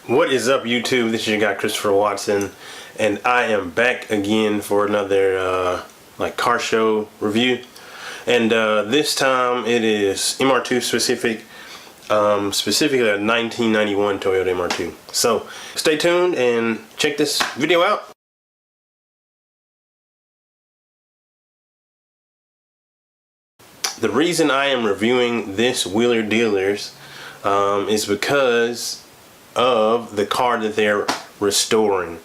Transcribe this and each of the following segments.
What is up, YouTube? This is your guy Christopher Watson, and I am back again for another car show review. And this time it is MR2 specific, specifically a 1991 Toyota MR2. So stay tuned and check this video out. The reason I am reviewing this Wheeler Dealers is because of the car that they're restoring.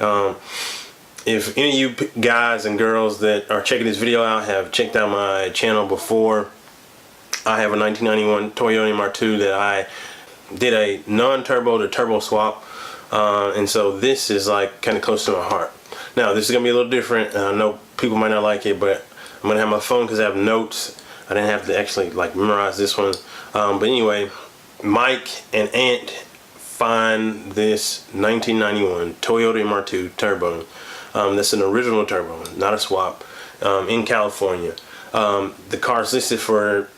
If any of you guys and girls that are checking this video out have checked out my channel before, I have a 1991 Toyota MR2 that I did a non-turbo to turbo swap, and so this is like kind of close to my heart. Now this is gonna be a little different. I know people might not like it, but I'm gonna have my phone because I have notes. I didn't have to actually like memorize this one, but anyway, Mike and Ant find this 1991 Toyota MR2 Turbo. That's an original turbo, not a swap, in California. The car's listed for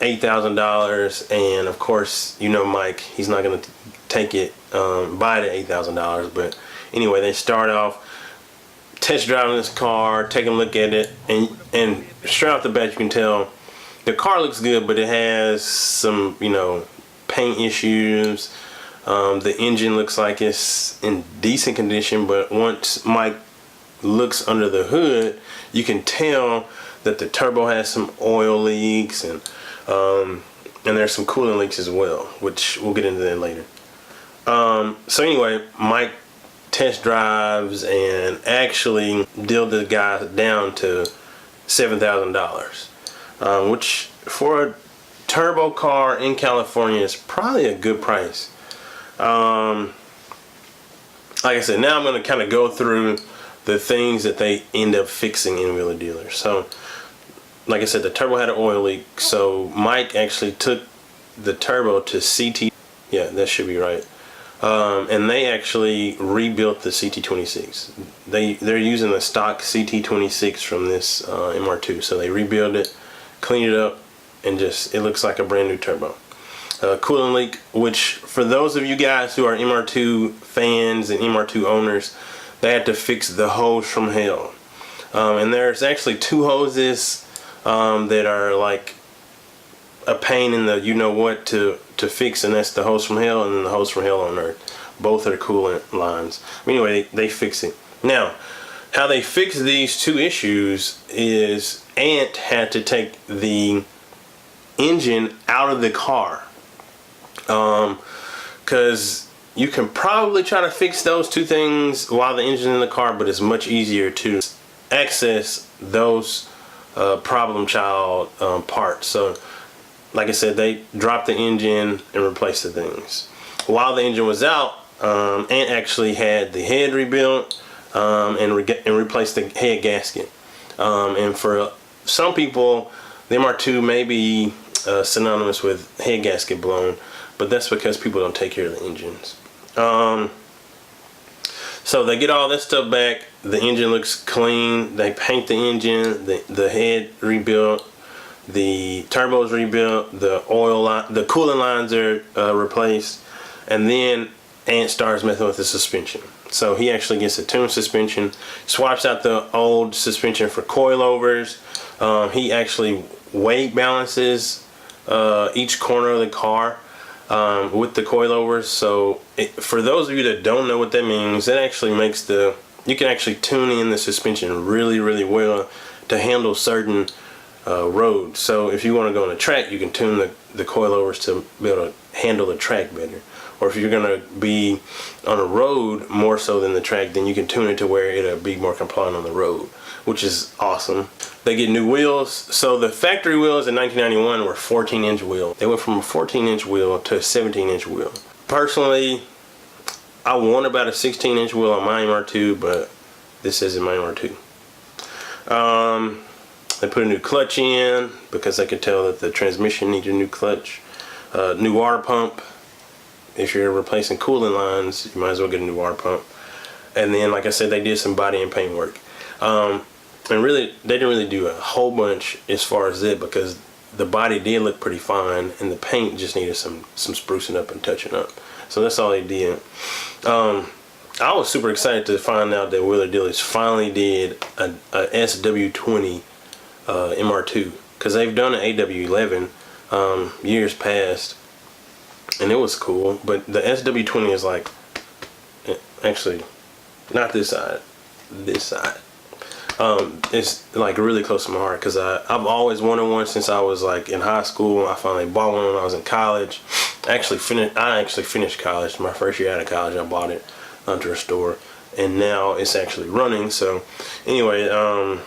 $8,000, and of course, you know Mike, he's not going to take it, buy it at $8,000. But anyway, they start off test driving this car, taking a look at it, and straight off the bat you can tell the car looks good, but it has some, you know, paint issues. The engine looks like it's in decent condition, but once Mike looks under the hood, you can tell that the turbo has some oil leaks, and there's some coolant leaks as well, which we'll get into that later. So anyway, Mike test drives and actually dealed the guy down to $7,000, which for a turbo car in California is probably a good price. Like I said, now I'm going to kind of go through the things that they end up fixing in Wheeler Dealers. So, like I said, the turbo had an oil leak, so Mike actually took the turbo to CT. Yeah, that should be right. And they actually rebuilt the CT26. They're using the stock CT26 from this MR2, so they rebuilt it, cleaned it up, and just it looks like a brand new turbo. Coolant leak, which for those of you guys who are MR2 fans and MR2 owners, they had to fix the hose from hell. And there's actually two hoses that are like a pain in the you-know-what to fix, and that's the hose from hell and then the hose from hell on earth. Both are coolant lines. Anyway, they fix it. Now, how they fix these two issues is Ant had to take the engine out of the car. Because you can probably try to fix those two things while the engine's in the car, but it's much easier to access those problem child parts. So like I said, they dropped the engine and replaced the things. While the engine was out, Ant actually had the head rebuilt and replaced the head gasket. And for some people, the MR2 may be synonymous with head gasket blown, but that's because people don't take care of the engines. So they get all this stuff back. The engine looks clean. They paint the engine, the head rebuilt, the turbos rebuilt, the oil line, the coolant lines are replaced, and then Ant starts messing with the suspension. So he actually gets a tuned suspension, swaps out the old suspension for coilovers. He actually weight balances each corner of the car with the coilovers. So for those of you that don't know what that means, that actually makes you can actually tune in the suspension really well to handle certain roads. So if you want to go on a track, you can tune the coilovers to be able to handle the track better. Or if you're going to be on a road more so than the track, then you can tune it to where it'll be more compliant on the road, which is awesome. They get new wheels. So the factory wheels in 1991 were 14-inch wheel. They went from a 14-inch wheel to a 17-inch wheel. Personally, I want about a 16-inch wheel on my MR2, but this isn't my MR2. They put a new clutch in because they could tell that the transmission needed a new clutch. New water pump. If you're replacing coolant lines, you might as well get a new water pump. And then, like I said, they did some body and paint work. And really, they didn't really do a whole bunch as far as that, because the body did look pretty fine, and the paint just needed some sprucing up and touching up. So that's all they did. I was super excited to find out that Wheeler Dealers finally did a SW20 MR2, because they've done an AW11 years past, and it was cool. But the SW20 is like, actually, not this side, this side. It's like really close to my heart, because I've always wanted one since I was like in high school. I finally bought one when I was in college. I actually finished college. My first year out of college, I bought it to a store, and now it's actually running. So anyway, I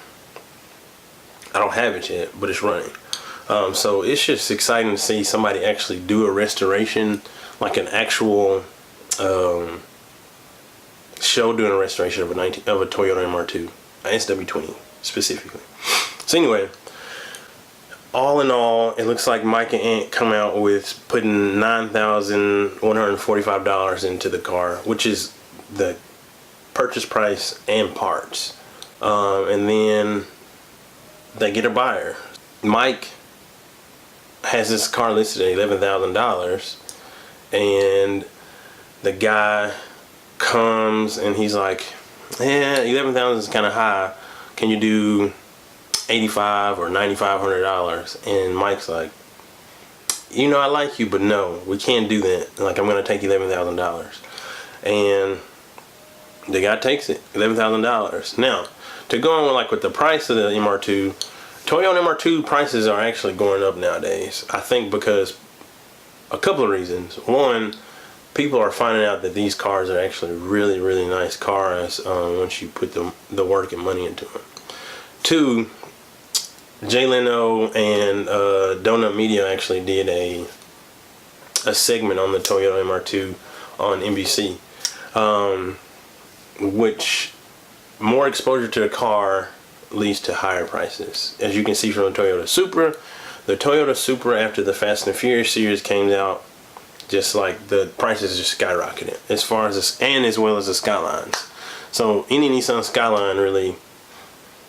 don't have it yet, but it's running. So it's just exciting to see somebody actually do a restoration, like an actual show doing a restoration of a Toyota MR2, SW20 specifically. So anyway, all in all, it looks like Mike and Ant come out with putting $9,145 into the car, which is the purchase price and parts, and then they get a buyer. Mike has this car listed at $11,000, and the guy comes and he's like, yeah, $11,000 is kind of high. Can you do $8,500 or $9,500? And Mike's like, you know, I like you, but no, we can't do that. Like, I'm gonna take $11,000, and the guy takes it, $11,000. Now, to go on with the price of the MR2, Toyota MR2 prices are actually going up nowadays. I think because a couple of reasons. One, people are finding out that these cars are actually really, really nice cars once you put the work and money into them. Two, Jay Leno and Donut Media actually did a segment on the Toyota MR2 on NBC, which more exposure to the car leads to higher prices. As you can see from the Toyota Supra after the Fast and Furious series came out, just like the prices just skyrocketed as far as this, and as well as the Skylines. So any Nissan Skyline, really,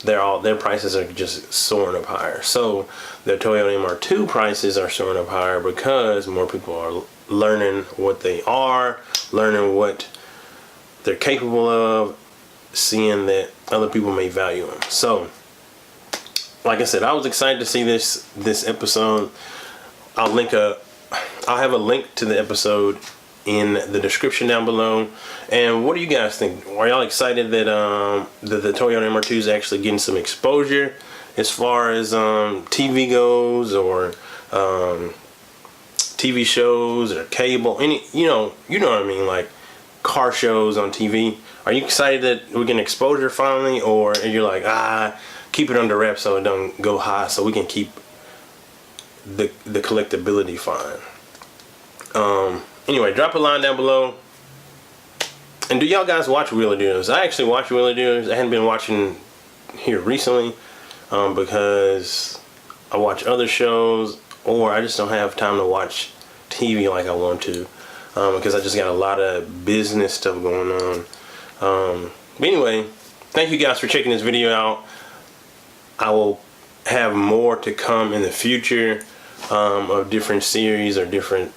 their prices are just soaring up higher. So the Toyota MR2 prices are soaring up higher because more people are learning what they are, learning what they're capable of, seeing that other people may value them. So like I said, I was excited to see this episode. I'll have a link to the episode in the description down below. And what do you guys think? Are y'all excited that the Toyota MR2 is actually getting some exposure as far as TV goes, or TV shows or cable, you know what I mean, like car shows on TV? Are you excited that we're getting exposure finally, or are you like, keep it under wraps so it don't go high, so we can keep the collectability fine? Anyway, drop a line down below. And do y'all guys watch Wheeler Dealers? I actually watch Wheeler Dealers. I hadn't been watching here recently because I watch other shows, or I just don't have time to watch TV like I want to, because I just got a lot of business stuff going on. But anyway, thank you guys for checking this video out. I will have more to come in the future of different series or different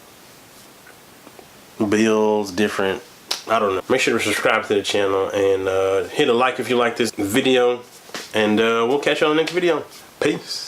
builds, I don't know. Make sure to subscribe to the channel and hit a like if you like this video, and we'll catch you on the next video. Peace.